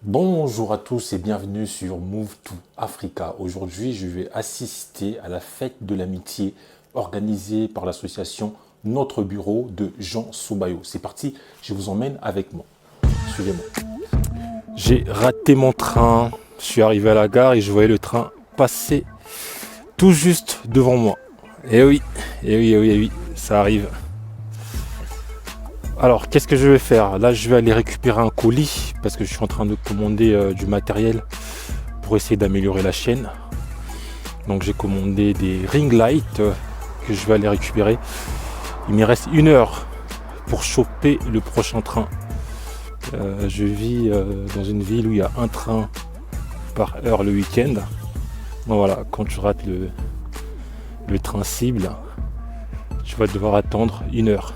Bonjour à tous et bienvenue sur Move to Africa. Aujourd'hui, je vais assister à la fête de l'amitié organisée par l'association Notre Bureau de Jean Sobayo. C'est parti, je vous emmène avec moi. Suivez-moi. J'ai raté mon train, je suis arrivé à la gare et je voyais le train passer tout juste devant moi. Et oui, ça arrive. Alors, qu'est-ce que je vais faire? Là, je vais aller récupérer un colis parce que je suis en train de commander du matériel pour essayer d'améliorer la chaîne. Donc, j'ai commandé des ring lights que je vais aller récupérer. Il me reste 1 heure pour choper le prochain train. Je vis dans une ville où il y a un train par heure le week-end. Donc voilà, quand je rate le train cible, je vais devoir attendre 1 heure.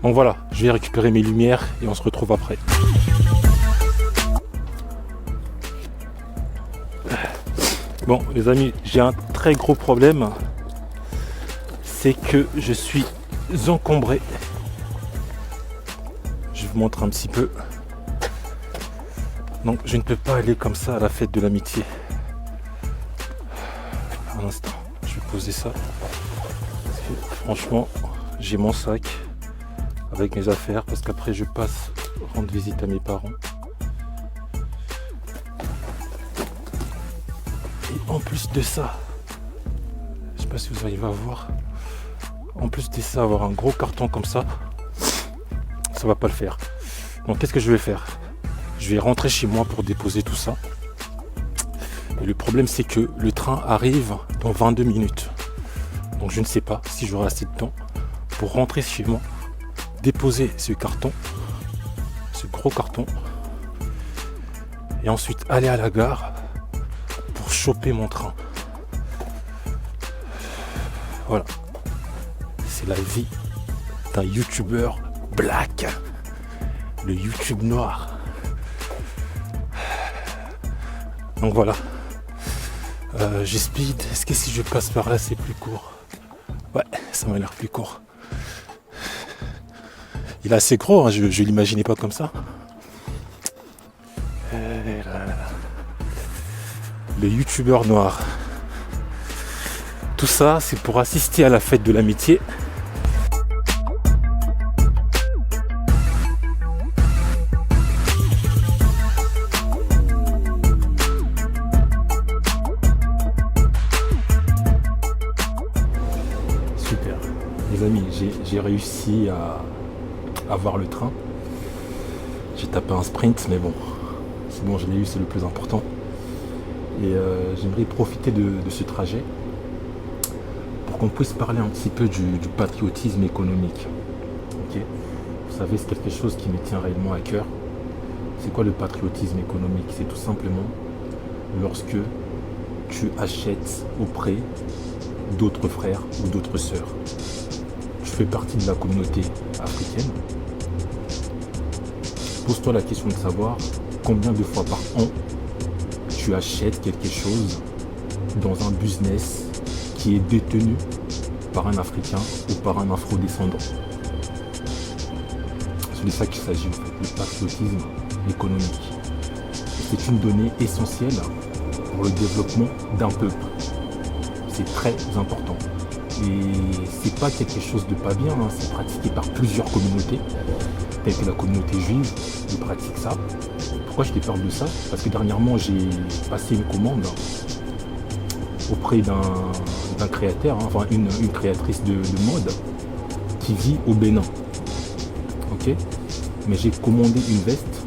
Donc voilà, je vais récupérer mes lumières et on se retrouve après. Bon les amis, j'ai un très gros problème. C'est que je suis encombré. Je vous montre un petit peu. Donc je ne peux pas aller comme ça à la fête de l'amitié. Un instant, je vais poser ça. Parce que, franchement, j'ai mon sac avec mes affaires parce qu'après je passe rendre visite à mes parents. Et en plus de ça, je sais pas si vous arrivez à voir, en plus de ça, avoir un gros carton comme ça va pas le faire. Donc qu'est-ce que je vais faire? Je vais rentrer chez moi pour déposer tout ça. Et le problème c'est que le train arrive dans 22 minutes. Donc je ne sais pas si j'aurai assez de temps pour rentrer chez moi, déposer ce carton, ce gros carton, et ensuite aller à la gare pour choper mon train. Voilà, c'est la vie d'un youtubeur black, le YouTube noir. Donc voilà, j'ai speed. Est-ce que si je passe par là c'est plus court? Ouais, ça m'a l'air plus court. Il est assez gros, hein, je l'imaginais pas comme ça. Le youtubeur noir. Tout ça, c'est pour assister à la fête de l'amitié. Super. Les amis, j'ai réussi à voir le train. J'ai tapé un sprint, mais bon, c'est bon, je l'ai eu, c'est le plus important. Et j'aimerais profiter de ce trajet pour qu'on puisse parler un petit peu du patriotisme économique. Okay, vous savez, c'est quelque chose qui me tient réellement à cœur. C'est quoi le patriotisme économique? C'est tout simplement lorsque tu achètes auprès d'autres frères ou d'autres sœurs. Tu fais partie de la communauté africaine. Pose-toi la question de savoir combien de fois par an tu achètes quelque chose dans un business qui est détenu par un Africain ou par un Afro-descendant. C'est de ça qu'il s'agit, en fait, le patriotisme économique. C'est une donnée essentielle pour le développement d'un peuple. C'est très important. Et c'est pas quelque chose de pas bien, hein. C'est pratiqué par plusieurs communautés, telles que la communauté juive, qui pratique ça. Pourquoi je te parle de ça? Parce que dernièrement, j'ai passé une commande auprès d'un créateur, hein, enfin une créatrice de mode qui vit au Bénin. Ok? Mais j'ai commandé une veste.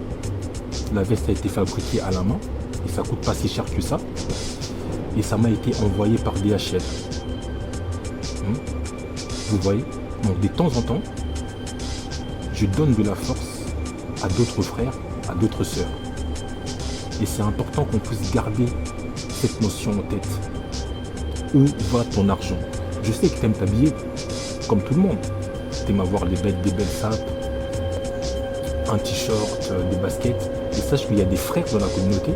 La veste a été fabriquée à la main et ça coûte pas si cher que ça. Et ça m'a été envoyé par DHL. Vous voyez? Donc de temps en temps, je donne de la force à d'autres frères, à d'autres sœurs. Et c'est important qu'on puisse garder cette notion en tête. Où va ton argent? Je sais que tu aimes t'habiller comme tout le monde. Tu aimes avoir des belles sapes, un t-shirt, des baskets. Et sache qu'il y a des frères dans la communauté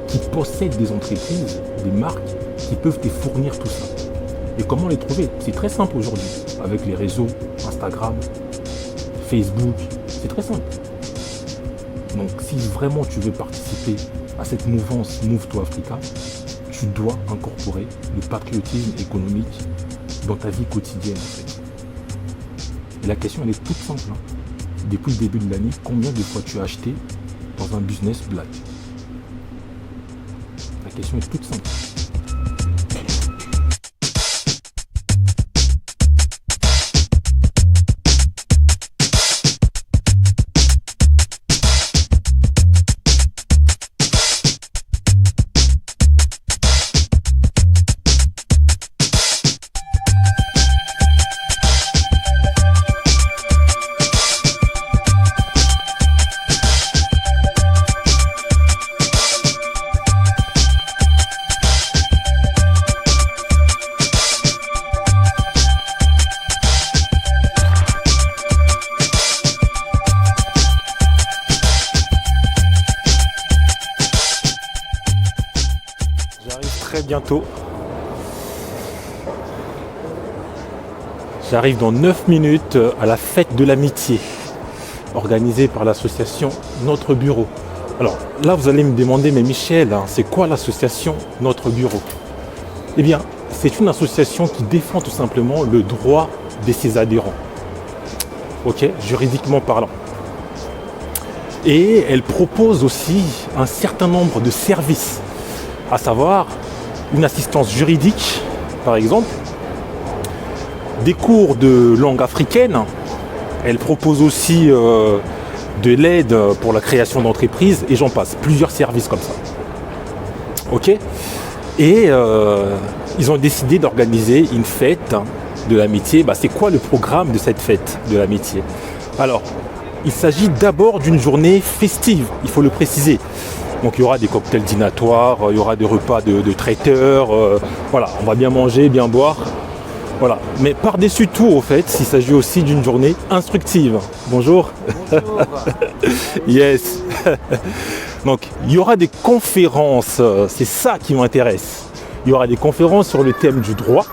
qui possèdent des entreprises, des marques qui peuvent te fournir tout ça. Et comment les trouver? C'est très simple aujourd'hui. Avec les réseaux, Instagram, Facebook, c'est très simple. Donc si vraiment tu veux participer à cette mouvance Move to Africa, tu dois incorporer le patriotisme économique dans ta vie quotidienne en fait. Et la question elle est toute simple. Depuis le début de l'année, combien de fois tu as acheté dans un business black? La question est toute simple. Très bientôt. J'arrive dans 9 minutes à la fête de l'amitié organisée par l'association Notre Bureau. Alors là vous allez me demander, mais Michel, c'est quoi l'association Notre Bureau? Eh bien c'est une association qui défend tout simplement le droit de ses adhérents. Ok, juridiquement parlant. Et elle propose aussi un certain nombre de services, à savoir une assistance juridique, par exemple, des cours de langue africaine. Elle propose aussi de l'aide pour la création d'entreprises et j'en passe, plusieurs services comme ça. Ok. Et ils ont décidé d'organiser une fête de l'amitié. C'est quoi le programme de cette fête de l'amitié? Alors, il s'agit d'abord d'une journée festive, il faut le préciser. Donc il y aura des cocktails dînatoires, il y aura des repas de traiteurs, voilà, on va bien manger, bien boire. Voilà. Mais par-dessus tout, au fait, il s'agit aussi d'une journée instructive. Bonjour. Bonjour. Yes. Donc il y aura des conférences, c'est ça qui m'intéresse. Il y aura des conférences sur le thème du droit,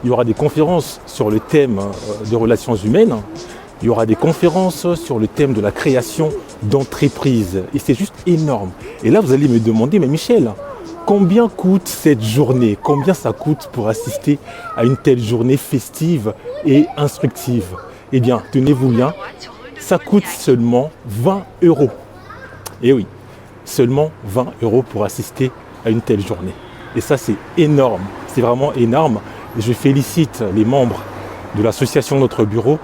il y aura des conférences sur le thème des relations humaines, il y aura des conférences sur le thème de la création d'entreprises. Et c'est juste énorme. Et là, vous allez me demander, mais Michel, combien coûte cette journée? Combien ça coûte pour assister à une telle journée festive et instructive? Eh bien, tenez-vous bien, ça coûte seulement 20 €. Et oui, seulement 20 € pour assister à une telle journée. Et ça, c'est énorme. C'est vraiment énorme. Et je félicite les membres de l'association Notre Bureau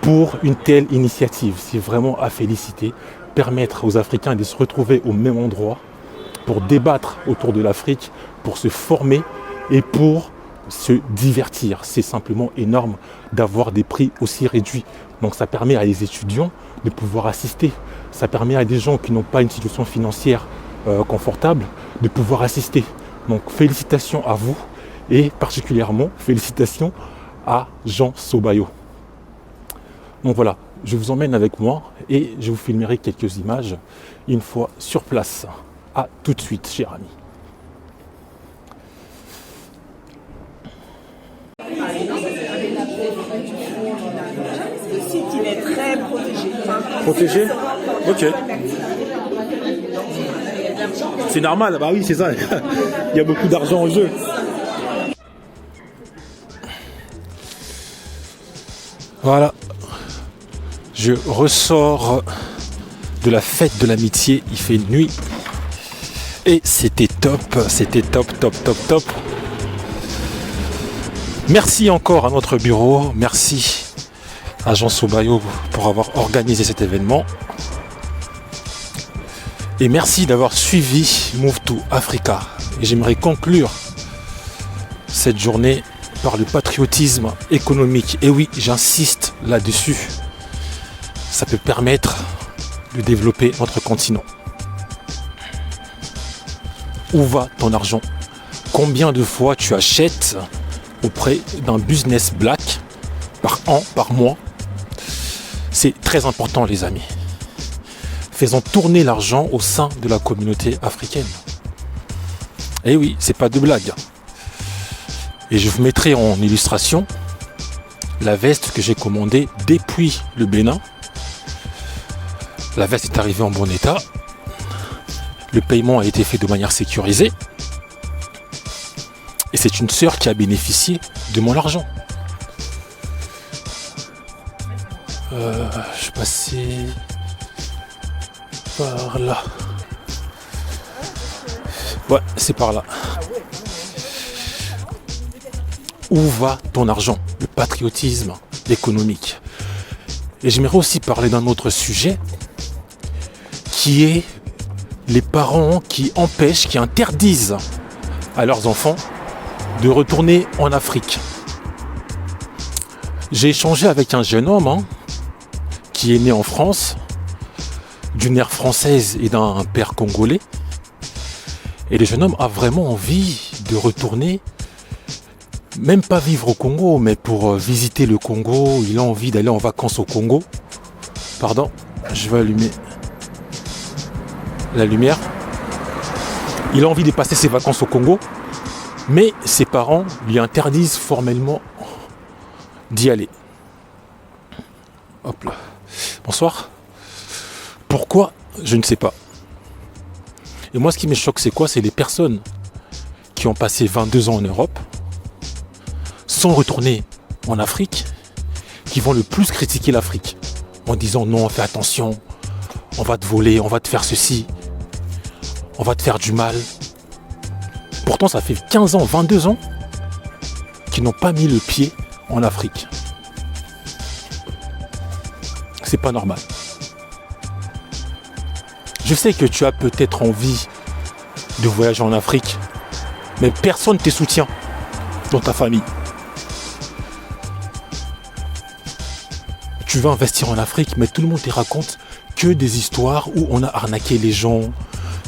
pour une telle initiative. C'est vraiment à féliciter. Permettre aux Africains de se retrouver au même endroit pour débattre autour de l'Afrique, pour se former et pour se divertir. C'est simplement énorme d'avoir des prix aussi réduits. Donc ça permet à des étudiants de pouvoir assister. Ça permet à des gens qui n'ont pas une situation financière confortable de pouvoir assister. Donc félicitations à vous et particulièrement félicitations à Jean Sobayo. Donc voilà, je vous emmène avec moi et je vous filmerai quelques images une fois sur place. À tout de suite, cher ami. Le site, il est très protégé. Protégé? Ok. C'est normal, bah oui, c'est ça. Il y a beaucoup d'argent en jeu. Voilà. Je ressors de la fête de l'amitié, il fait nuit. Et c'était top, top. Merci encore à Notre Bureau, merci à Jean Sobayo pour avoir organisé cet événement. Et merci d'avoir suivi Move to Africa. Et j'aimerais conclure cette journée par le patriotisme économique. Et oui, j'insiste là-dessus. Ça peut permettre de développer notre continent. Où va ton argent? Combien de fois tu achètes auprès d'un business black par an, par mois? C'est très important, les amis. Faisons tourner l'argent au sein de la communauté africaine. Et oui, c'est pas de blague. Et je vous mettrai en illustration la veste que j'ai commandée depuis le Bénin. La veste est arrivée en bon état. Le paiement a été fait de manière sécurisée. Et c'est une sœur qui a bénéficié de mon argent. Je suis passé par là. Ouais, c'est par là. Où va ton argent? Le patriotisme économique. Et j'aimerais aussi parler d'un autre sujet qui est les parents qui empêchent, qui interdisent à leurs enfants de retourner en Afrique. J'ai échangé avec un jeune homme qui est né en France, d'une mère française et d'un père congolais. Et le jeune homme a vraiment envie de retourner, même pas vivre au Congo, mais pour visiter le Congo. Il a envie d'aller en vacances au Congo. Pardon, je vais allumer la lumière. Il a envie de passer ses vacances au Congo, mais ses parents lui interdisent formellement d'y aller. Hop là. Bonsoir. Pourquoi? Je ne sais pas. Et moi, ce qui me choque, c'est quoi? C'est les personnes qui ont passé 22 ans en Europe, sans retourner en Afrique, qui vont le plus critiquer l'Afrique, en disant non, fais attention, on va te voler, on va te faire ceci, on va te faire du mal. Pourtant, ça fait 15 ans, 22 ans qu'ils n'ont pas mis le pied en Afrique. C'est pas normal. Je sais que tu as peut-être envie de voyager en Afrique, mais personne ne te soutient dans ta famille. Tu veux investir en Afrique, mais tout le monde te raconte que des histoires où on a arnaqué les gens,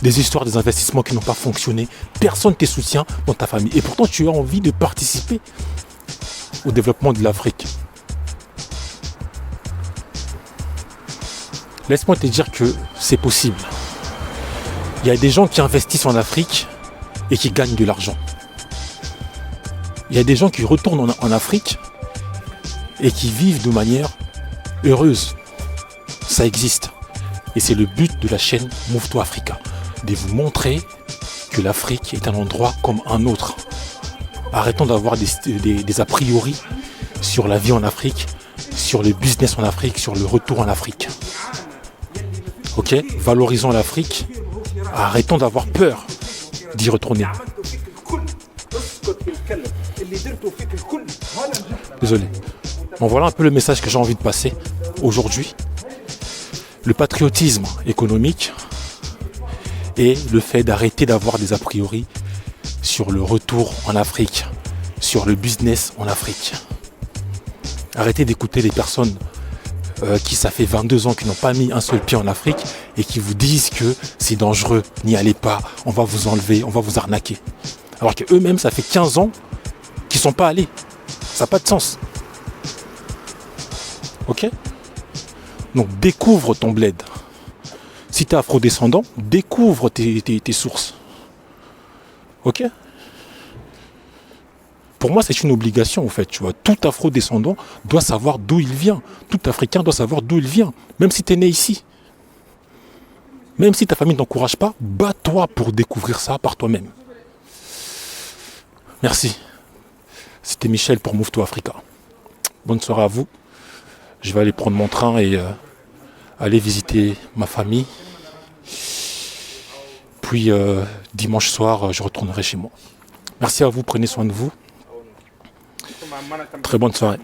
des histoires des investissements qui n'ont pas fonctionné. Personne ne te soutient dans ta famille. Et pourtant, tu as envie de participer au développement de l'Afrique. Laisse-moi te dire que c'est possible. Il y a des gens qui investissent en Afrique et qui gagnent de l'argent. Il y a des gens qui retournent en Afrique et qui vivent de manière heureuse. Ça existe. Et c'est le but de la chaîne Move to Africa, de vous montrer que l'Afrique est un endroit comme un autre. Arrêtons d'avoir des a priori sur la vie en Afrique, sur le business en Afrique, sur le retour en Afrique. Ok, valorisons l'Afrique. Arrêtons d'avoir peur d'y retourner. Désolé. Bon, voilà un peu le message que j'ai envie de passer aujourd'hui. Le patriotisme économique et le fait d'arrêter d'avoir des a priori sur le retour en Afrique, sur le business en Afrique. Arrêtez d'écouter les personnes qui ça fait 22 ans qui n'ont pas mis un seul pied en Afrique et qui vous disent que c'est dangereux, n'y allez pas, on va vous enlever, on va vous arnaquer. Alors qu'eux-mêmes, ça fait 15 ans qu'ils ne sont pas allés. Ça n'a pas de sens. Ok? Donc découvre ton bled. Si tu es afro-descendant, découvre tes sources. Ok? Pour moi, c'est une obligation, en fait, tu vois. Tout afro-descendant doit savoir d'où il vient. Tout Africain doit savoir d'où il vient. Même si tu es né ici. Même si ta famille ne t'encourage pas, bats-toi pour découvrir ça par toi-même. Merci. C'était Michel pour Move to Africa. Bonne soirée à vous. Je vais aller prendre mon train et aller visiter ma famille. Puis dimanche soir, je retournerai chez moi. Merci à vous, prenez soin de vous. Très bonne soirée.